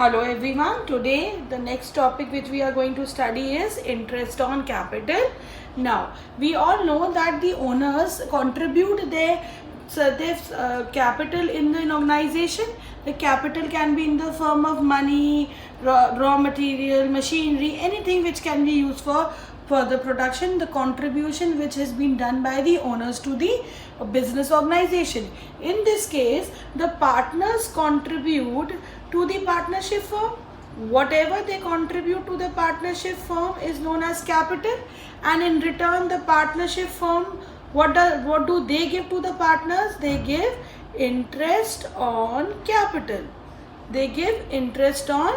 Hello everyone. Today the next topic which we are going to study is interest on capital. Now we all know that the owners contribute their capital in the organization. The capital can be in the form of money, raw material, machinery, anything which can be used for the production, the contribution which has been done by the owners to the business organization. In this case, the partners contribute to the partnership firm. Whatever they contribute to the partnership firm is known as capital, and in return the partnership firm, what do they give to the partners? They give interest on capital. They give interest on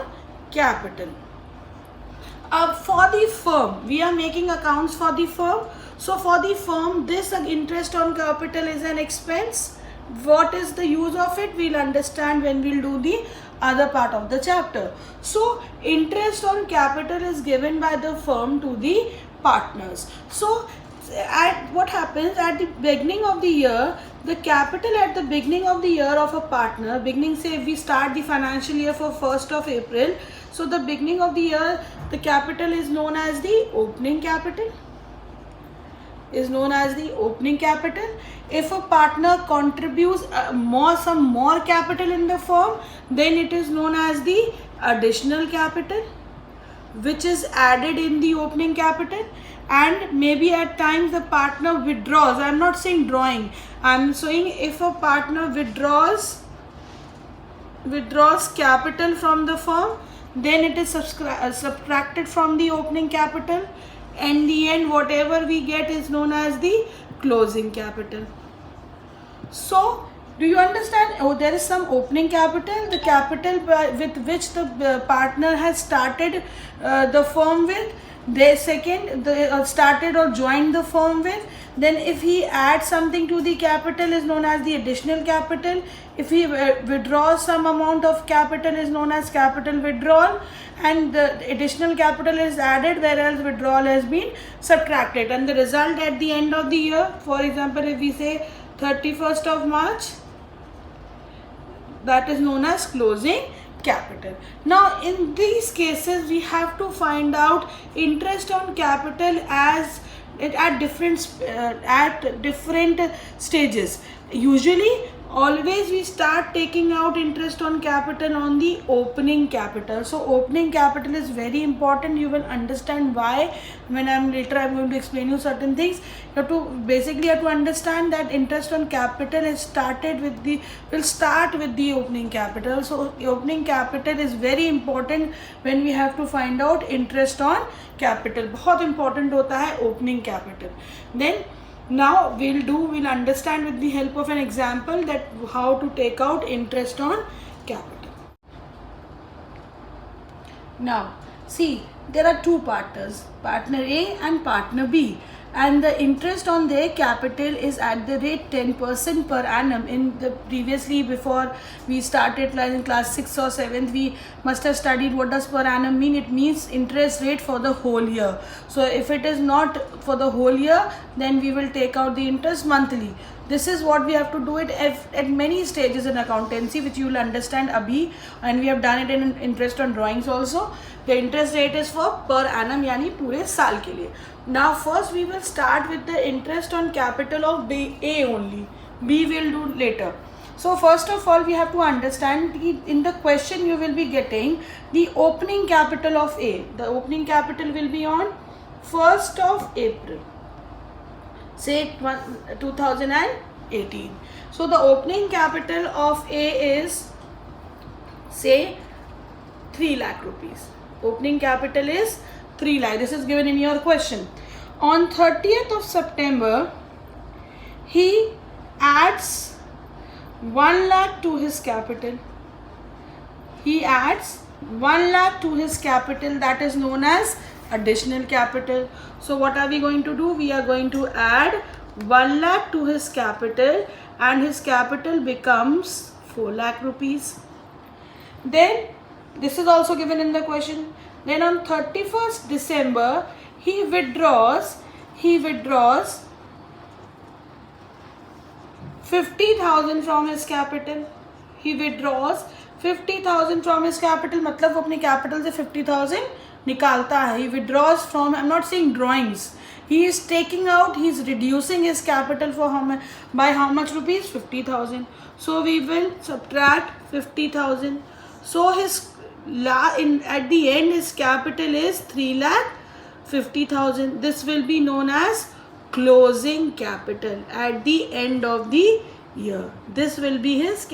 capital. For the firm, we are making accounts for the firm. So for the firm, this interest on capital is an expense. What is the use of it? We'll understand when we'll do the other part of the chapter. So interest on capital is given by the firm to the partners. So what happens at the beginning of the year, the capital at the beginning of the year of a partner, beginning, say if we start the financial year for 1st of April, so the beginning of the year, the capital is known as the opening capital. If a partner contributes some more capital in the firm, then it is known as the additional capital, which is added in the opening capital. And maybe at times the partner withdraws. I am not saying drawing, I am saying if a partner withdraws capital from the firm, then it is subtracted from the opening capital. In the end, whatever we get is known as the closing capital. So do you understand? Oh, there is some opening capital, the capital with which the partner has started the firm with. They started or joined the firm with. Then if he adds something to the capital is known as the additional capital. If he withdraws some amount of capital is known as capital withdrawal, and the additional capital is added, whereas withdrawal has been subtracted, and the result at the end of the year, for example if we say 31st of March, that is known as closing capital. Now in these cases we have to find out interest on capital as at different stages. Usually always we start taking out interest on capital on the opening capital. So opening capital is very important. You will understand why when later I'm going to explain you certain things. You have to understand that interest on capital will start with the opening capital. So opening capital is very important when we have to find out interest on capital. बहुत important होता है opening capital. Then now we'll understand with the help of an example that how to take out interest on capital. Now see, there are two partners, partner A and partner B, and the interest on their capital is at the rate 10% per annum. In the previously, before we started in class 6th or 7th, we must have studied what does per annum mean. It means interest rate for the whole year. So if it is not for the whole year, then we will take out the interest monthly. This is what we have to do it at many stages in accountancy, which you will understand abhi, and we have done it in interest on drawings also. The interest rate is for per annum, yani पूरे साल के लिए. Now first we will start with the interest on capital of A only. B will do later. So first of all we have to understand in the question you will be getting the opening capital of A. The opening capital will be on 1st of April. Say 2018. So the opening capital of A is say 3 lakh rupees. Opening capital is 3 lakh. This is given in your question. On 30th of September, he adds 1 lakh to his capital. He adds 1 lakh to his capital, that is known as additional capital. So what are we going to do? We are going to add 1 lakh to his capital, and his capital becomes 4 lakh rupees. Then this is also given in the question. Then on 31st December he withdraws 50,000 from his capital. He withdraws 50,000 from his capital, मतलब वो अपने capital से 50,000 निकालता है. He withdraws from, I am not saying drawings, he is taking out, he is reducing his capital for how much, by how much rupees? 50,000. So we will subtract 50,000. So his at the end his capital is 3,50,000. This will be known as closing capital at the end of the year. This will be his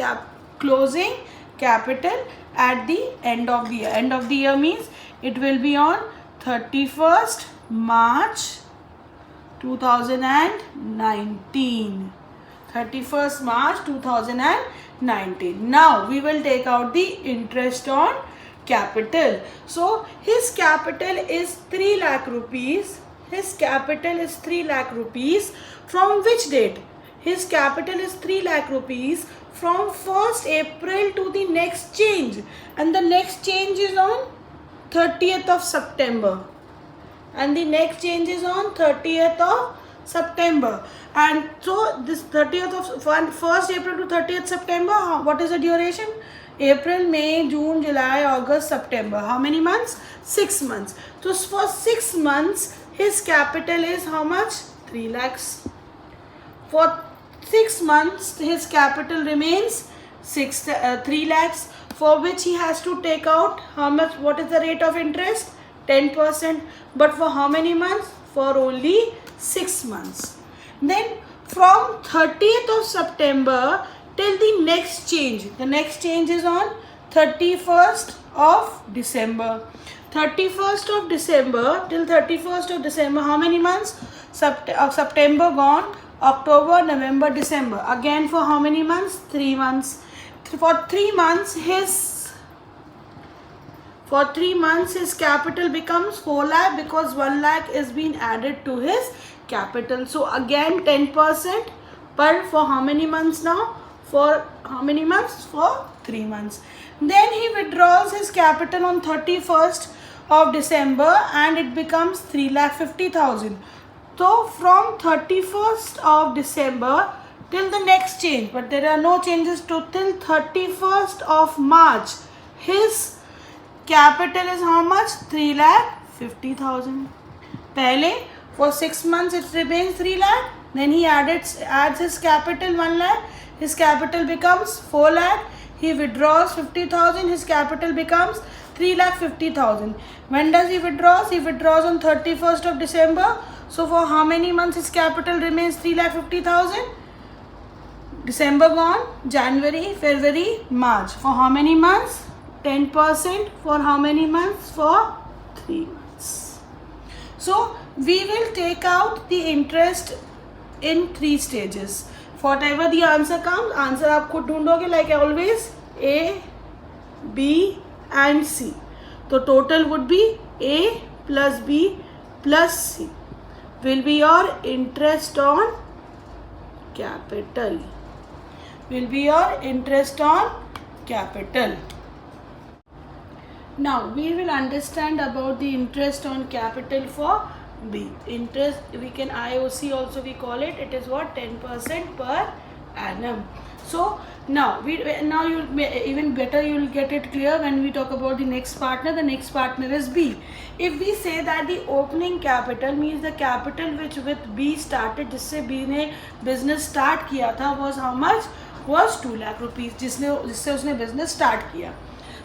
closing capital at the end of the year. End of the year means it will be on 31st March 2019. 31st March 2019. Now we will take out the interest on capital. So his capital is 3 lakh rupees. His capital is 3 lakh rupees. From which date? His capital is 3 lakh rupees from 1st April to the next change. And the next change is on 30th of September. And the next change is on 30th of September. And so this 30th of 1st April to 30th September, what is the duration? April, May, June, July, August, September. How many months? 6 months. So for 6 months, his capital is how much? 3 lakhs. For 6 months, his capital remains 3 lakhs, for which he has to take out how much? What is the rate of interest? 10%. But for how many months? For only 6 months. Then from 30th of September till the next change. The next change is on 31st of December. 31st of December till 31st of December. How many months? September gone. October, November, December. Again for how many months? 3 months. For 3 months his capital becomes 4 lakh because 1 lakh is being added to his capital. So again 10%, but for how many months now? For how many months? For 3 months. Then he withdraws his capital on 31st of December and it becomes 3,50,000. So from 31st of December till the next change, but there are no changes till 31st of March, his capital is how much? 3,50,000. Pehle for 6 months it remains 3 lakh. Then he adds his capital 1 lakh. His capital becomes 4 lakh. He withdraws 50,000. His capital becomes 3,50,000. When does he withdraw? He withdraws on 31st of December. So for how many months his capital remains 3,50,000? December gone, January, February, March. For how many months? 10%. For how many months? For 3 months. So we will take out the interest in 3 stages. Whatever the answer comes, answer आप खुद ढूंढोगे like always, A, B and C. So total would be A plus B plus C will be your interest on capital. Will be your interest on capital. Now we will understand about the interest on capital for B. Interest, we can IOC also we call it. It is what? 10% per annum. So now you even better you will get it clear when we talk about the next partner. The next partner is B. If we say that the opening capital means the capital which with B started, जिससे B ने business start किया था, was how much? Was 2 lakh rupees. जिससे उसने business start किया.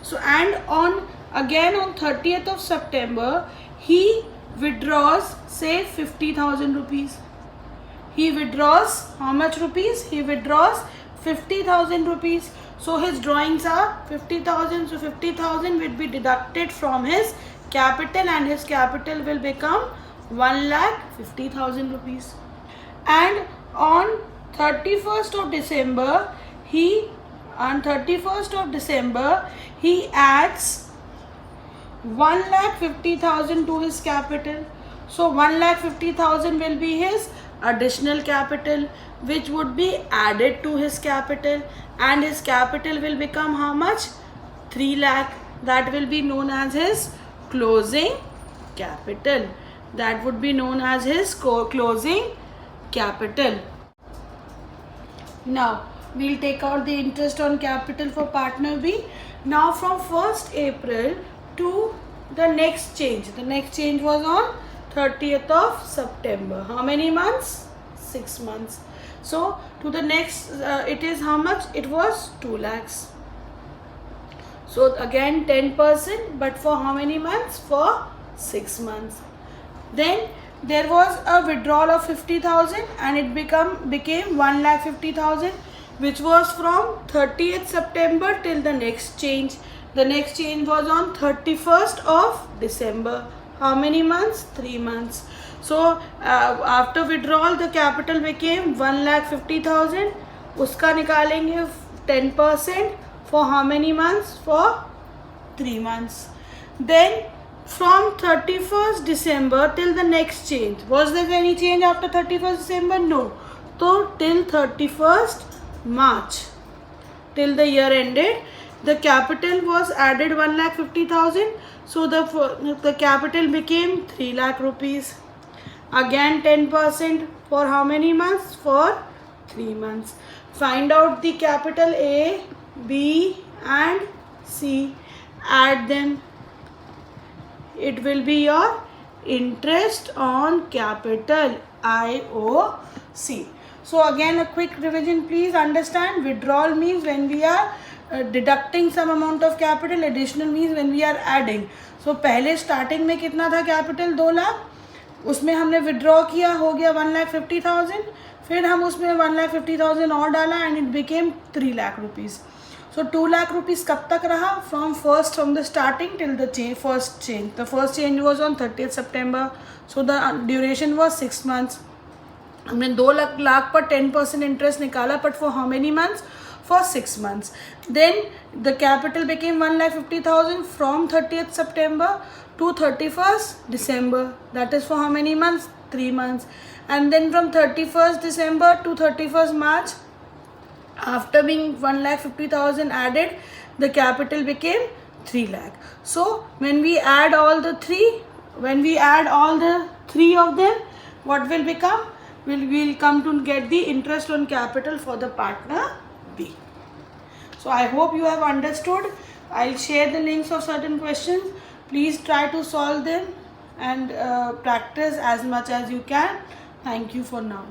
So and on 30th of September he withdraws say 50,000 rupees. He withdraws how much rupees? He withdraws 50,000 rupees. So his drawings are 50,000. So 50,000 will be deducted from his capital and his capital will become 1,50,000 rupees. And on 31st of December he adds 1,50,000 to his capital. So 1,50,000 will be his additional capital which would be added to his capital, and his capital will become how much? 3 lakh. That will be known as his closing capital. That would be known as his closing capital. Now we'll take out the interest on capital for partner B. Now from 1st April to the next change. The next change was on 30th of September. How many months? 6 months. So to the next, it is how much? It was 2 lakhs. So again 10%, but for how many months? For 6 months. Then there was a withdrawal of 50,000 and it became 1,50,000, which was from 30th September till the next change. The next change was on 31st of December. How many months? 3 months. So after withdrawal the capital became 1,50,000. उसका निकालेंगे 10% for how many months? For 3 months. Then from 31st December till the next change. Was there any change after 31st December? No. So till 31st March, till the year ended, the capital was added 1,50,000. So the capital became 3 lakh rupees. Again 10% for how many months? For 3 months. Find out the capital A, B and C. Add them. It will be your interest on capital, IOC. So again a quick revision, please understand. Withdrawal means when we are deducting some amount of capital. Additional means when we are adding. So पहले starting में कितना था capital? 2 lakh. उसमें हमने withdraw किया, हो गया 1,50,000. फिर हम उसमें 1,50,000 और डाला and it became 3 lakh rupees. So 2 lakh rupees कब तक रहा? From the starting till the first change. The first change was on 30th September. So the duration was 6 months. हमने 2 लाख पर 10% interest निकाला, but for how many months? For 6 months. Then the capital became 1,50,000 from 30th September to 31st December. That is for how many months? 3 months. And then from 31st December to 31st March, after being 1,50,000 added, the capital became 3 lakh. So when we add all the three of them, what will become? We'll come to get the interest on capital for the partner B. So I hope you have understood. I'll share the links of certain questions. Please try to solve them and practice as much as you can. Thank you for now.